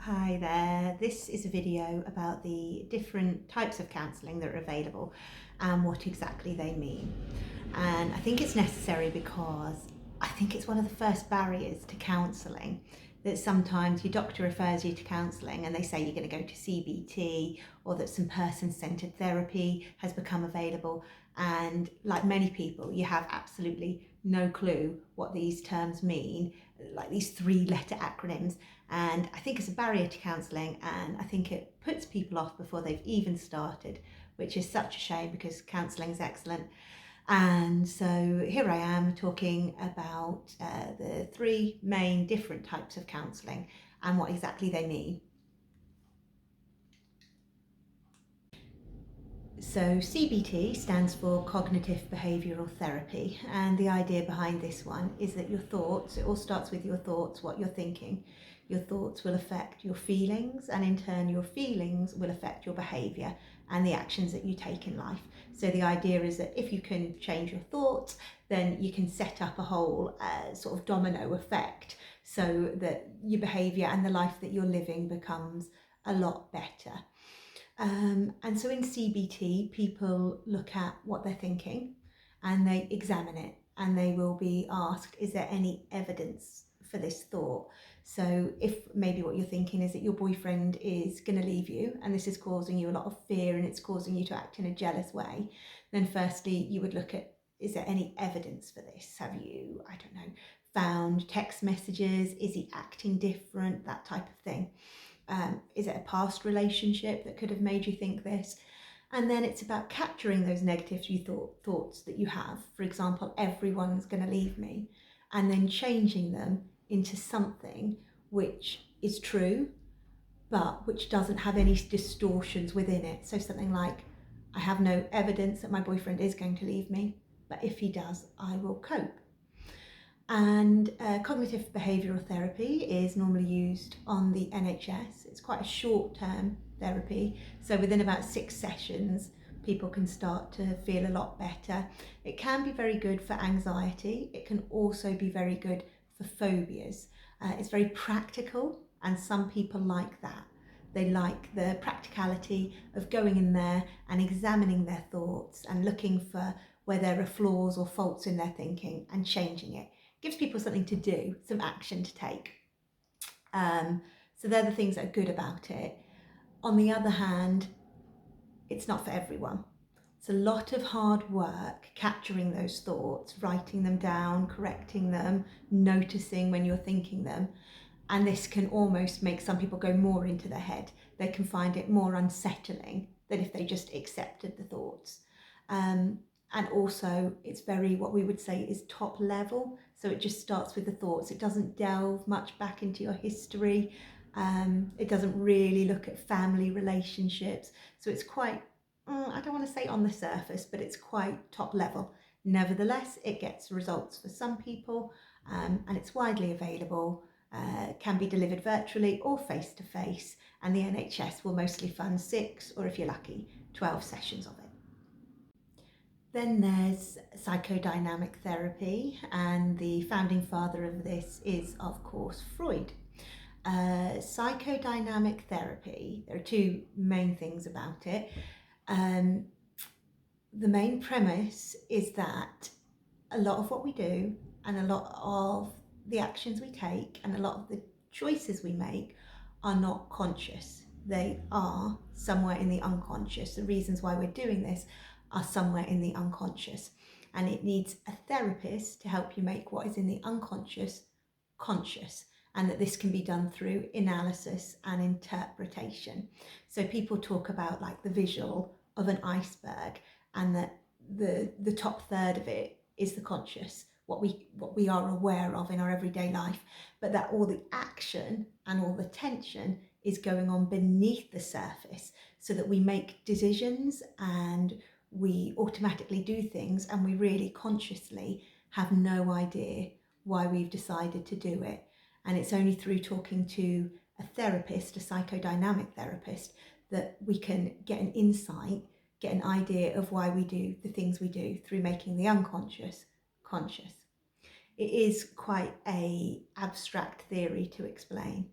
Hi there, this is a video about the different types of counselling that are available and what exactly they mean. And I think it's necessary because I think it's one of the first barriers to counselling, that sometimes your doctor refers you to counselling and they say you're going to go to CBT, or that some person-centred therapy has become available. And like many people, you have absolutely no clue what these terms mean, like these three-letter acronyms. And I think it's a barrier to counselling, and I think it puts people off before they've even started, which is such a shame because counselling is excellent. And so here I am talking about the three main different types of counselling and what exactly they mean. So CBT stands for Cognitive Behavioural Therapy, and the idea behind this one is that your thoughts, it all starts with your thoughts, what you're thinking. Your thoughts will affect your feelings, and in turn your feelings will affect your behaviour and the actions that you take in life. So the idea is that if you can change your thoughts, then you can set up a whole sort of domino effect so that your behaviour and the life that you're living becomes a lot better. And so in CBT, people look at what they're thinking and they examine it, and they will be asked, is there any evidence for this thought? So if maybe what you're thinking is that your boyfriend is going to leave you and this is causing you a lot of fear and it's causing you to act in a jealous way, then firstly you would look at, is there any evidence for this? Have you, I don't know, found text messages? Is he acting different? That type of thing. Is it a past relationship that could have made you think this? And then it's about capturing those negative thoughts that you have. For example, everyone's going to leave me, and then changing them into something which is true, but which doesn't have any distortions within it. So something like, I have no evidence that my boyfriend is going to leave me, but if he does, I will cope. And cognitive behavioural therapy is normally used on the NHS. It's quite a short-term therapy, so within about 6 sessions people can start to feel a lot better. It can be very good for anxiety. It can also be very good for phobias. It's very practical, and some people like that. They like the practicality of going in there and examining their thoughts and looking for where there are flaws or faults in their thinking and changing it. Gives people something to do, some action to take. So they're the things that are good about it. On the other hand, it's not for everyone. It's a lot of hard work capturing those thoughts, writing them down, correcting them, noticing when you're thinking them. And this can almost make some people go more into their head. They can find it more unsettling than if they just accepted the thoughts. And also it's very, what we would say is top level. So it just starts with the thoughts. It doesn't delve much back into your history. It doesn't really look at family relationships. So it's quite, I don't want to say on the surface, but it's quite top level. Nevertheless, it gets results for some people, and it's widely available. Can be delivered virtually or face-to-face, and the NHS will mostly fund 6, or if you're lucky, 12 sessions of it. Then there's psychodynamic therapy, and the founding father of this is, of course, Freud. Psychodynamic therapy, there are two main things about it. The main premise is that a lot of what we do and a lot of the actions we take and a lot of the choices we make are not conscious. They are somewhere in the unconscious. The reasons why we're doing this are somewhere in the unconscious, and it needs a therapist to help you make what is in the unconscious conscious, and that this can be done through analysis and interpretation. So people talk about like the visual of an iceberg, and that the top third of it is the conscious, what we are aware of in our everyday life, but that all the action and all the tension is going on beneath the surface, so that we make decisions and we automatically do things and we really consciously have no idea why we've decided to do it. And it's only through talking to a therapist, a psychodynamic therapist, that we can get an insight, get an idea of why we do the things we do, through making the unconscious conscious. It is quite an abstract theory to explain.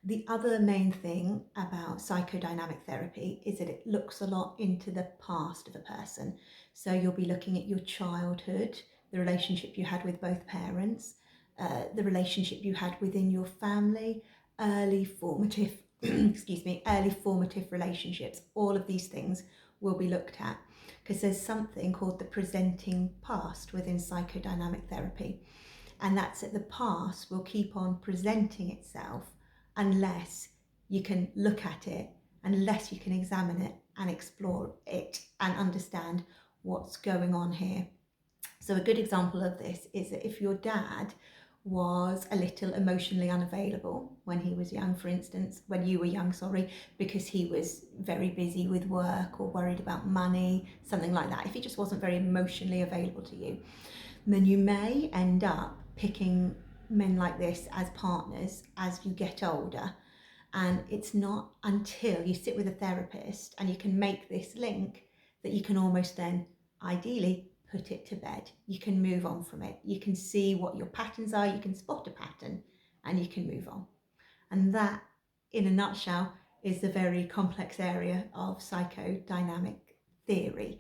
The other main thing about psychodynamic therapy is that it looks a lot into the past of a person. So you'll be looking at your childhood, the relationship you had with both parents, the relationship you had within your family, early formative, early formative relationships. All of these things will be looked at because there's something called the presenting past within psychodynamic therapy. And that's that the past will keep on presenting itself unless you can look at it, unless you can examine it and explore it and understand what's going on here. So a good example of this is that if your dad was a little emotionally unavailable when he was young, for instance, when you were young, sorry, because he was very busy with work or worried about money, something like that. If he just wasn't very emotionally available to you, then you may end up picking men like this as partners as you get older. And it's not until you sit with a therapist and you can make this link that you can almost then ideally put it to bed. You can move on from it. You can see what your patterns are, you can spot a pattern and you can move on. And that, in a nutshell, is the very complex area of psychodynamic theory.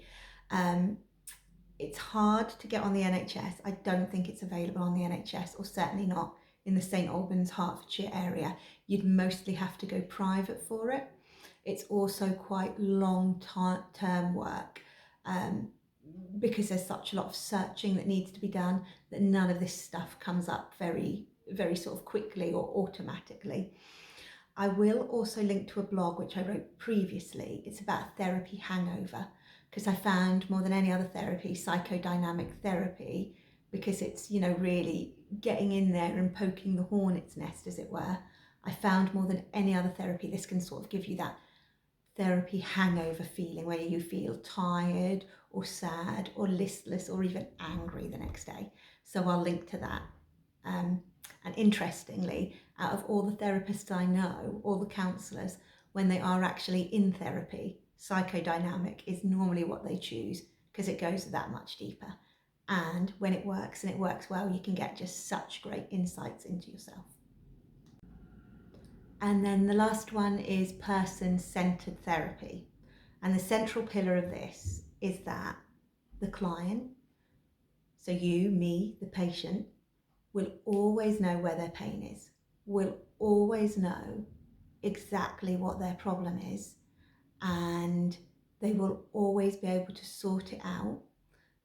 It's hard to get on the NHS. I don't think it's available on the NHS, or certainly not in the St Albans, Hertfordshire area. You'd mostly have to go private for it. It's also quite long-term work because there's such a lot of searching that needs to be done that none of this stuff comes up very, very sort of quickly or automatically. I will also link to a blog which I wrote previously. It's about therapy hangover, because I found more than any other therapy, psychodynamic therapy, because it's, you know, really getting in there and poking the hornet's nest, as it were. I found more than any other therapy, this can sort of give you that therapy hangover feeling where you feel tired or sad or listless or even angry the next day. So I'll link to that. And interestingly, out of all the therapists I know, all the counsellors, when they are actually in therapy, psychodynamic is normally what they choose because it goes that much deeper. And when it works, and it works well, you can get just such great insights into yourself. And then the last one is person-centered therapy. And the central pillar of this is that the client, so you, me, the patient, will always know where their pain is, will always know exactly what their problem is, and they will always be able to sort it out.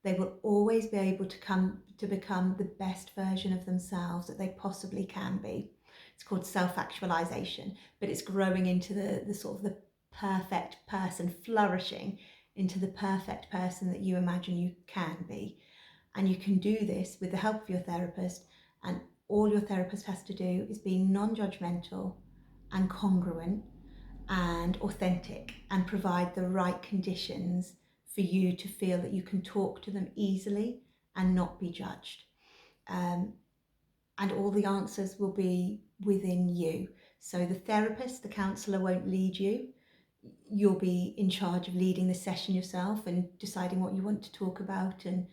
They will always be able to become the best version of themselves that they possibly can be. It's called self-actualization, but it's growing into the sort of the perfect person, flourishing into the perfect person that you imagine you can be. And you can do this with the help of your therapist, and all your therapist has to do is be non-judgmental and congruent and authentic and provide the right conditions for you to feel that you can talk to them easily and not be judged. And all the answers will be within you. So the therapist, the counsellor won't lead you. You'll be in charge of leading the session yourself and deciding what you want to talk about and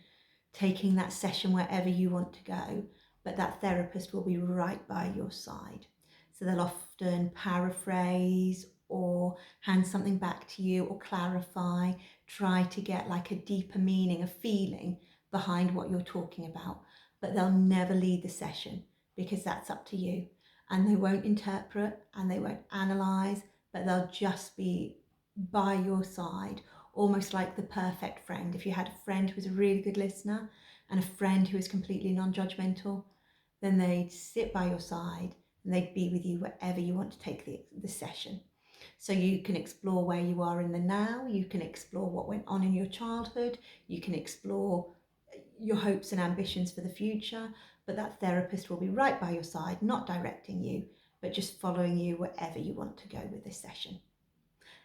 taking that session wherever you want to go. But that therapist will be right by your side. So they'll often paraphrase or hand something back to you or clarify, try to get like a deeper meaning, a feeling behind what you're talking about. But they'll never lead the session because that's up to you. And they won't interpret and they won't analyse, but they'll just be by your side, almost like the perfect friend. If you had a friend who was a really good listener and a friend who was completely non-judgmental, then they'd sit by your side and they'd be with you wherever you want to take the session. So you can explore where you are in the now, you can explore what went on in your childhood, you can explore your hopes and ambitions for the future, but that therapist will be right by your side, not directing you, but just following you wherever you want to go with this session.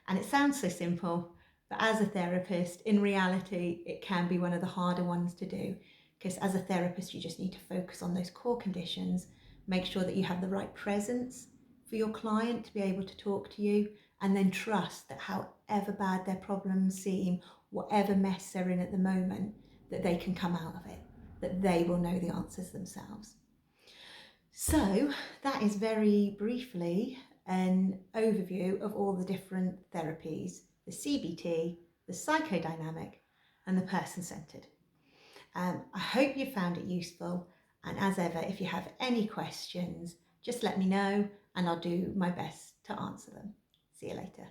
And it sounds so simple, but as a therapist, in reality, it can be one of the harder ones to do, because as a therapist, you just need to focus on those core conditions, make sure that you have the right presence for your client to be able to talk to you, and then trust that however bad their problems seem, whatever mess they're in at the moment, that they can come out of it, that they will know the answers themselves. So that is very briefly an overview of all the different therapies, the CBT, the psychodynamic, and the person-centered. I hope you found it useful, and as ever, if you have any questions, just let me know and I'll do my best to answer them. See you later.